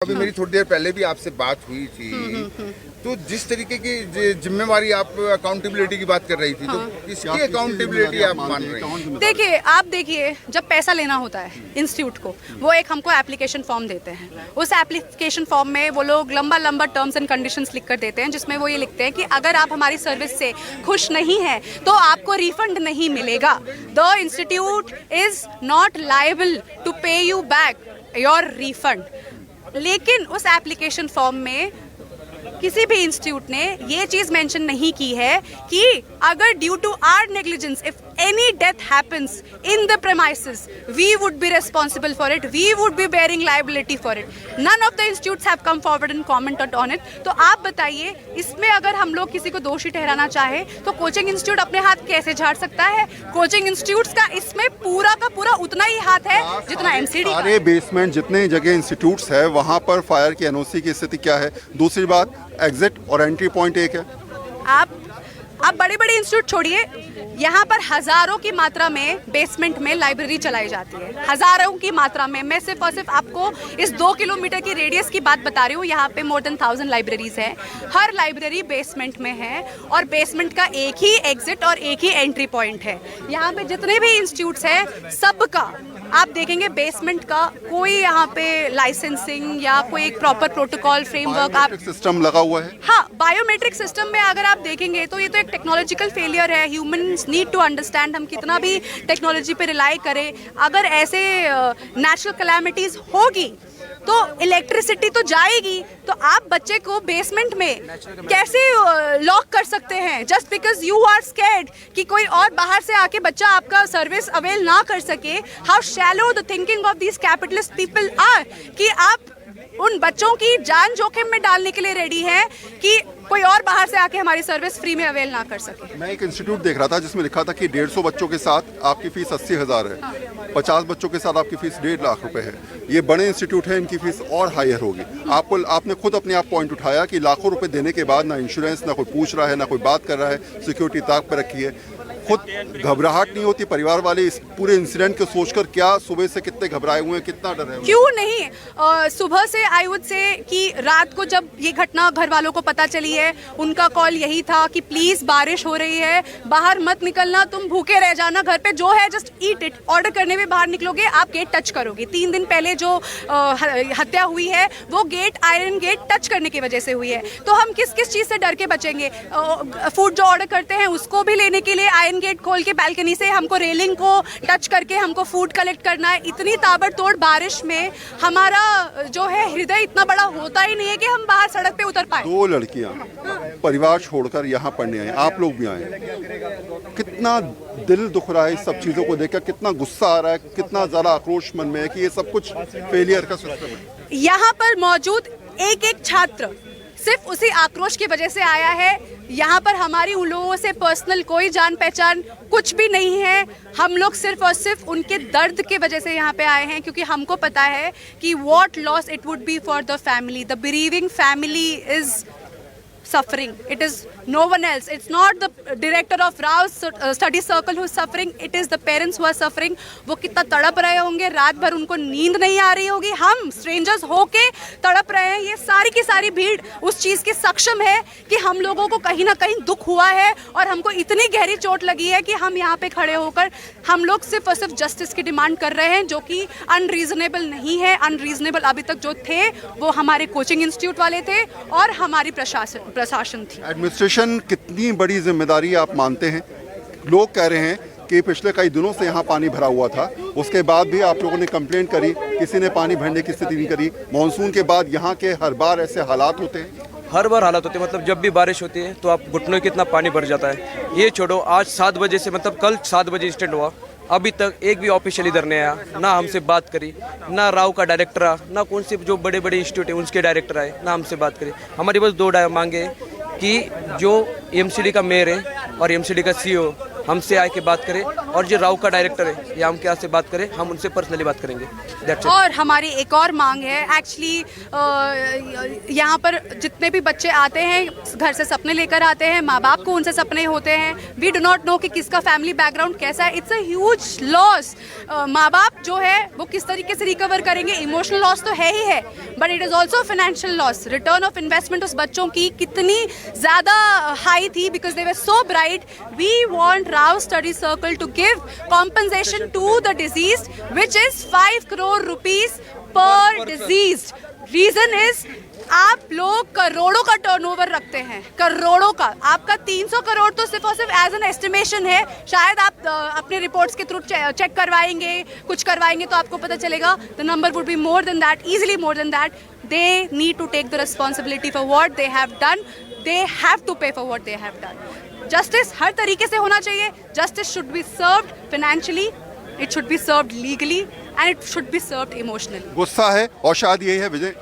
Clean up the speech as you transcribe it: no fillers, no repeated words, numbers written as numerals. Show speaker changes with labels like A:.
A: अभी मेरी थोड़ी देर पहले भी आपसे बात हुई थी, तो जिस तरीके की जिम्मेवारी आप अकाउंटेबिलिटी की बात कर रही थी, तो किसकी अकाउंटेबिलिटी आप मान रही हैं?
B: देखिए, आप देखिए, जब पैसा लेना होता है इंस्टीट्यूट को, वो एक हमको एप्लीकेशन फॉर्म देते हैं। उस एप्लीकेशन फॉर्म में वो लोग लंबा लंबा टर्म्स एंड कंडीशंस लिख कर देते हैं, जिसमें वो ये लिखते हैं कि अगर आप हमारी सर्विस से खुश नहीं हैं तो आपको रिफंड नहीं मिलेगा। The institute is not liable to pay you back your refund. लेकिन उस एप्लीकेशन फॉर्म में किसी भी इंस्टीट्यूट ने ये चीज मेंशन नहीं की है कि अगर due to our negligence if any death happens in the premises we would be responsible for it, we would be bearing liability for it. None of the institutes have come forward and commented on it. तो आप बताइए, इसमें अगर हम लोग किसी को दोषी ठहराना चाहे तो कोचिंग इंस्टीट्यूट अपने हाथ कैसे झाड़ सकता है? कोचिंग इंस्टीट्यूट्स का इसमें पूरा का पूरा उतना ही हाथ है जितना एमसीडी।
C: सारे बेसमेंट जितने जगह इंस्टीट्यूट्स है वहाँ पर फायर की एनओसी की स्थिति क्या है? दूसरी बात, एग्जिट और एंट्री पॉइंट एक है।
B: आप बड़े बड़े इंस्टीट्यूट छोड़िए, यहाँ पर हजारों की मात्रा में बेसमेंट में लाइब्रेरी चलाई जाती है, हजारों की मात्रा में। मैं सिर्फ और सिर्फ आपको इस 2 किलोमीटर की रेडियस की बात बता रही हूँ। यहाँ पे मोर देन 1000 लाइब्रेरीज है, हर लाइब्रेरी बेसमेंट में है और बेसमेंट का एक ही एग्जिट और एक ही एंट्री पॉइंट है। यहाँ पे जितने भी इंस्टीट्यूट्स हैं सबका आप देखेंगे बेसमेंट का कोई यहाँ पे लाइसेंसिंग या कोई एक प्रॉपर प्रोटोकॉल फ्रेमवर्क आप
C: सिस्टम लगा हुआ है।
B: हाँ, बायोमेट्रिक सिस्टम में अगर आप देखेंगे तो ये तो एक टेक्नोलॉजिकल फेलियर है। ह्यूमंस नीड टू अंडरस्टैंड, हम कितना भी टेक्नोलॉजी पे रिलाई करें, अगर ऐसे नेचुरल कैलामिटीज होगी तो इलेक्ट्रिसिटी तो जाएगी, तो आप बच्चे को बेसमेंट में कैसे लॉक कर सकते हैं just because you are scared कि कोई और बाहर से आके बच्चा आपका सर्विस अवेल ना कर सके? How shallow the thinking of these capitalist people are कि आप उन बच्चों की जान जोखिम में डालने के लिए रेडी हैं कि कोई और बाहर से आके हमारी सर्विस फ्री में अवेल ना कर सके।
C: मैं एक इंस्टीट्यूट देख रहा था जिसमें लिखा था कि 150 बच्चों के साथ आपकी फीस 80,000 है, 50 बच्चों के साथ आपकी फीस 1.5 लाख रुपए है। ये बड़े इंस्टीट्यूट है, इनकी फीस और हायर होगी। आपने खुद अपने आप पॉइंट उठाया कि लाखों रुपए देने के बाद ना इंश्योरेंस, ना कोई पूछ रहा है, ना कोई बात कर रहा है, सिक्योरिटी ताक पर रखी है। खुद घबराहट नहीं होती? परिवार वाले इस पूरे इंसिडेंट को सोचकर क्या सुबह से कितने घबराए हुए हैं, कितना डर है?
B: क्यों नहीं, सुबह से आई वुड से कि रात को जब ये घटना घर वालों को पता चली है, उनका कॉल यही था कि प्लीज बारिश हो रही है, बाहर मत निकलना, तुम भूखे रह जाना, घर पे जो है जस्ट ईट इट। ऑर्डर करने में बाहर निकलोगे आप गेट टच करोगे। 3 दिन पहले जो हत्या हुई है वो गेट, आयरन गेट टच करने की वजह से हुई है। तो हम किस किस चीज से डर के बचेंगे? फूड जो ऑर्डर करते हैं उसको भी लेने के लिए आयरन गेट खोल के बालकनी से हमको रेलिंग को टच करके हमको फूड कलेक्ट करना है। इतनी ताबड़तोड़ बारिश में हमारा जो है हृदय इतना बड़ा होता ही नहीं है कि हम बाहर सड़क पे उतर पाए।
C: 2 लड़कियां परिवार छोड़कर यहाँ पढ़ने आए, आप लोग भी आए, कितना दिल दुख रहा है इस सब चीजों को देखकर, कितना गुस्सा आ रहा है, कितना ज्यादा आक्रोश मन में है कि ये सब कुछ फेलियर का सिस्टम है।
B: यहाँ पर मौजूद एक एक छात्र सिर्फ उसी आक्रोश की वजह से आया है। यहाँ पर हमारी उन लोगों से पर्सनल कोई जान पहचान कुछ भी नहीं है। हम लोग सिर्फ और सिर्फ उनके दर्द के वजह से यहाँ पे आए हैं, क्योंकि हमको पता है कि what loss it would be for the family. The bereaving family is suffering. It is no one else. It's not the director of Rao's study circle who is suffering. It is the parents who are suffering. वो कितना तड़प रहे होंगे, रात भर उनको नींद नहीं आ रही होगी। हम स्ट्रेंजर्स होके तड़प रहे हैं। ये सारी की सारी भीड़ उस चीज़ की सक्षम है कि हम लोगों को कहीं ना कहीं दुख हुआ है और हमको इतनी गहरी चोट लगी है कि हम यहाँ पे खड़े होकर हम लोग सिर्फ और सिर्फ जस्टिस की डिमांड कर रहे हैं, जो कि अनरीजनेबल नहीं है। अनरीजनेबल अभी तक जो थे वो हमारे कोचिंग इंस्टीट्यूट वाले थे और हमारी प्रशासन थी।
C: एडमिनिस्ट्रेशन कितनी बड़ी जिम्मेदारी आप मानते हैं? लोग कह रहे हैं कि पिछले कई दिनों से यहाँ पानी भरा हुआ था, उसके बाद भी आप लोगों ने कंप्लेंट करी, किसी ने पानी भरने की स्थिति नहीं करी। मानसून के बाद यहाँ के हर बार ऐसे हालात होते हैं?
D: हर बार हालात होते हैं, मतलब जब भी बारिश होती है तो आप घुटनों कितना पानी भर जाता है। ये छोड़ो, आज 7 बजे से, मतलब कल 7 बजे इंसिडेंट हुआ, अभी तक एक भी ऑफिशियल इधर नहीं आया, ना हमसे बात करी, ना राव का डायरेक्टर आया, ना कौन से जो बड़े बड़े इंस्टीट्यूट हैं उसके डायरेक्टर आए, ना हमसे बात करी। हमारी बस 2 मांगे कि जो एमसीडी का मेयर है और एमसीडी का सीईओ हमसे आके बात करे और जो राव का डायरेक्टर है या हम क्या से बात करें, हम उनसे पर्सनली बात करेंगे। That's it.
B: और हमारी एक और मांग है एक्चुअली, यहाँ पर जितने भी बच्चे आते हैं घर से सपने लेकर आते हैं, माँ बाप को उनसे सपने होते हैं, वी डू नॉट नो कि किसका फैमिली बैकग्राउंड कैसा है। It's a huge loss. माँ बाप जो है वो किस तरीके से रिकवर करेंगे, इमोशनल लॉस तो है ही है, but it is also financial loss. Return of investment उस बच्चों की कितनी ज़्यादा हाई थी because they were so bright. We want Rao study circle to give compensation to the disease which is 5 crore rupees per disease. Reason is आप लोग करोड़ों का टर्नओवर रखते हैं, करोड़ों का। आपका 300 करोड़ तो सिर्फ और सिर्फ एज एन एस्टिमेशन है। शायद आप अपने रिपोर्ट्स के थ्रू चेक करवाएंगे, कुछ करवाएंगे तो आपको पता चलेगा। The number would be more than that, easily more than that. They need to take the responsibility for what they have done. They have to pay for what they have done. Justice हर तरीके से होना चाहिए। Justice should be served financially, it should be served legally and it should be served emotionally.
C: गुस्सा है और शायद यही है विजय।